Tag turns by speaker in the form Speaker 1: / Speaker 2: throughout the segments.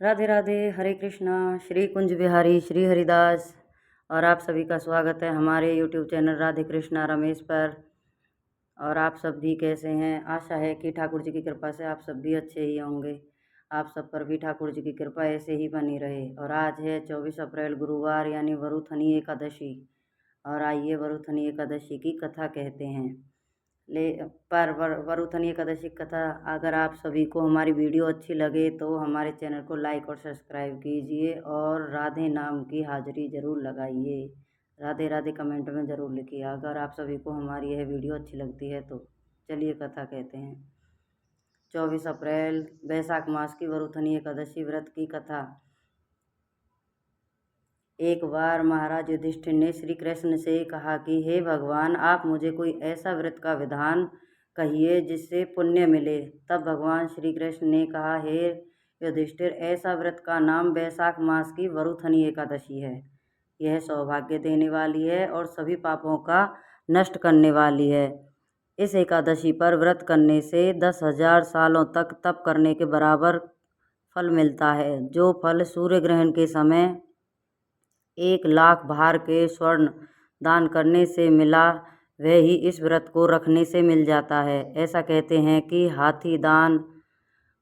Speaker 1: राधे राधे, हरे कृष्णा। श्री कुंज बिहारी श्री हरिदास और आप सभी का स्वागत है हमारे यूट्यूब चैनल राधे कृष्णा रमेश पर। और आप सब भी कैसे हैं? आशा है कि ठाकुर जी की कृपा से आप सब भी अच्छे ही होंगे। आप सब पर भी ठाकुर जी की कृपा ऐसे ही बनी रहे। और आज है 24 अप्रैल गुरुवार यानी वरुथनी एकादशी। और आइए वरुथनी एकादशी की कथा कहते हैं। वरुथनी एकादशी कथा अगर आप सभी को हमारी वीडियो अच्छी लगे तो हमारे चैनल को लाइक और सब्सक्राइब कीजिए और राधे नाम की हाजिरी ज़रूर लगाइए। राधे राधे कमेंट में ज़रूर लिखिए अगर आप सभी को हमारी यह वीडियो अच्छी लगती है तो। चलिए कथा कहते हैं। 24 अप्रैल वैशाख मास की वरुथनी एकादशी व्रत की कथा। एक बार महाराज युधिष्ठिर ने श्री कृष्ण से कहा कि हे भगवान, आप मुझे कोई ऐसा व्रत का विधान कहिए जिससे पुण्य मिले। तब भगवान श्री कृष्ण ने कहा, हे युधिष्ठिर, ऐसा व्रत का नाम वैशाख मास की वरुथनी एकादशी है। यह सौभाग्य देने वाली है और सभी पापों का नष्ट करने वाली है। इस एकादशी पर व्रत करने से 10,000 सालों तक तप करने के बराबर फल मिलता है। जो फल सूर्य ग्रहण के समय 1,00,000 भार के स्वर्ण दान करने से मिला, वह ही इस व्रत को रखने से मिल जाता है। ऐसा कहते हैं कि हाथी दान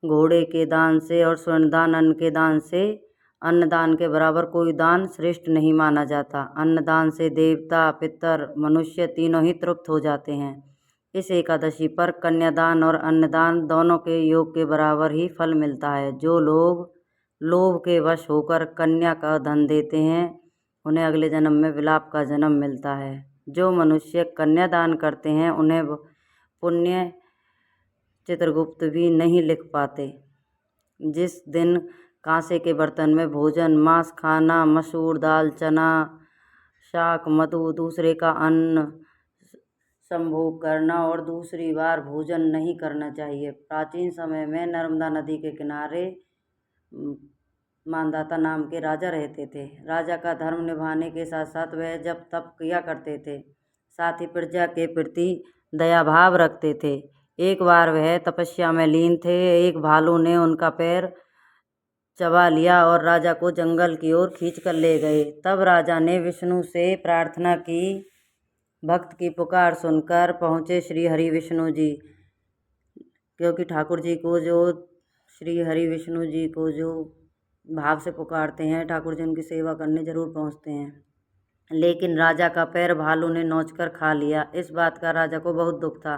Speaker 1: घोड़े के दान से और स्वर्ण दान अन्न के दान से अन्नदान के बराबर कोई दान श्रेष्ठ नहीं माना जाता। अन्नदान से देवता, पितर, मनुष्य तीनों ही तृप्त हो जाते हैं। इस एकादशी पर कन्यादान और अन्नदान दोनों के योग के बराबर ही फल मिलता है। जो लोग लोभ के वश होकर कन्या का धन देते हैं, उन्हें अगले जन्म में विलाप का जन्म मिलता है। जो मनुष्य कन्यादान करते हैं, उन्हें पुण्य चित्रगुप्त भी नहीं लिख पाते। जिस दिन कांसे के बर्तन में भोजन, मांस खाना, मसूर दाल, चना, शाक, मधु, दूसरे का अन्न संभोग करना और दूसरी बार भोजन नहीं करना चाहिए। प्राचीन समय में नर्मदा नदी के किनारे मानदाता नाम के राजा रहते थे। राजा का धर्म निभाने के साथ साथ वह जब तप किया करते थे, साथ ही प्रजा के प्रति दया भाव रखते थे। एक बार वह तपस्या में लीन थे। एक भालू ने उनका पैर चबा लिया और राजा को जंगल की ओर खींच कर ले गए। तब राजा ने विष्णु से प्रार्थना की। भक्त की पुकार सुनकर पहुँचे श्री हरि विष्णु जी, क्योंकि ठाकुर जी को जो श्री हरि विष्णु जी को जो भाव से पुकारते हैं, ठाकुर जी उनकी सेवा करने जरूर पहुँचते हैं। लेकिन राजा का पैर भालू ने नोचकर खा लिया। इस बात का राजा को बहुत दुख था।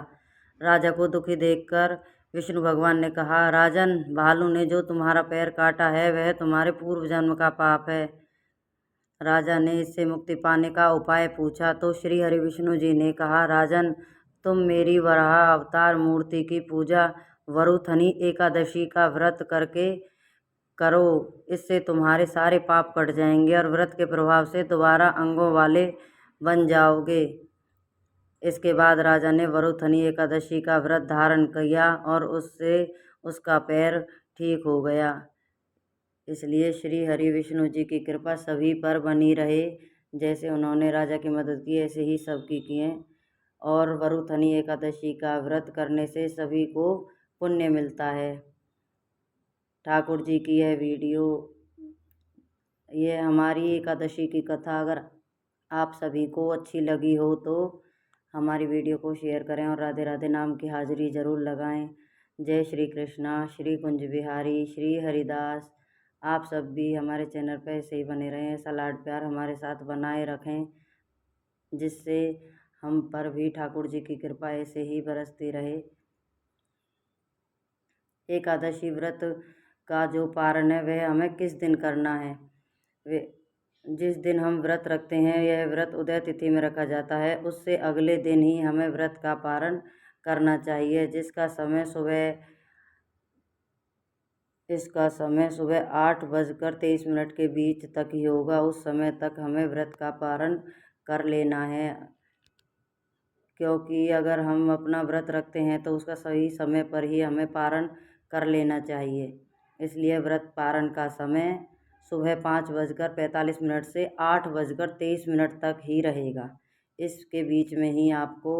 Speaker 1: राजा को दुखी देखकर विष्णु भगवान ने कहा, राजन, भालू ने जो तुम्हारा पैर काटा है वह तुम्हारे पूर्व जन्म का पाप है। राजा ने इससे मुक्ति पाने का उपाय पूछा तो श्री हरि विष्णु जी ने कहा, राजन, तुम मेरी वराह अवतार मूर्ति की पूजा वरुथनी एकादशी का व्रत करके करो। इससे तुम्हारे सारे पाप कट जाएंगे और व्रत के प्रभाव से दोबारा अंगों वाले बन जाओगे। इसके बाद राजा ने वरुथनी एकादशी का व्रत धारण किया और उससे उसका पैर ठीक हो गया। इसलिए श्री हरि विष्णु जी की कृपा सभी पर बनी रहे। जैसे उन्होंने राजा की मदद की, ऐसे ही सबकी किए। और वरुथनी एकादशी का व्रत करने से सभी को पुण्य मिलता है। ठाकुर जी की यह वीडियो, ये हमारी एकादशी की कथा अगर आप सभी को अच्छी लगी हो तो हमारी वीडियो को शेयर करें और राधे राधे नाम की हाजिरी ज़रूर लगाएं। जय श्री कृष्णा, श्री कुंज बिहारी श्री हरिदास। आप सब भी हमारे चैनल पर ऐसे ही बने रहें, ऐसा लाड प्यार हमारे साथ बनाए रखें, जिससे हम पर भी ठाकुर जी की कृपा ऐसे ही बरसती रहे। एकादशी व्रत का जो पारण है वह हमें किस दिन करना है? वे जिस दिन हम व्रत रखते हैं, यह व्रत उदय तिथि में रखा जाता है, उससे अगले दिन ही हमें व्रत का पारण करना चाहिए, इसका समय सुबह 8:23 के बीच तक ही होगा। उस समय तक हमें व्रत का पारण कर लेना है, क्योंकि अगर हम अपना व्रत रखते हैं तो उसका सही समय पर ही हमें पारण कर लेना चाहिए। इसलिए व्रत पारण का समय सुबह 5:45 से 8:23 तक ही रहेगा। इसके बीच में ही आपको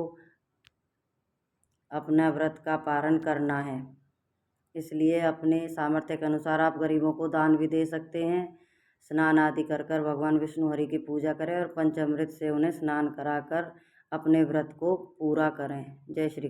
Speaker 1: अपना व्रत का पारण करना है। इसलिए अपने सामर्थ्य के अनुसार आप गरीबों को दान भी दे सकते हैं। स्नान आदि कर कर भगवान विष्णु हरि की पूजा करें और पंचामृत से उन्हें स्नान कराकर अपने व्रत को पूरा करें। जय श्री कृष्ण।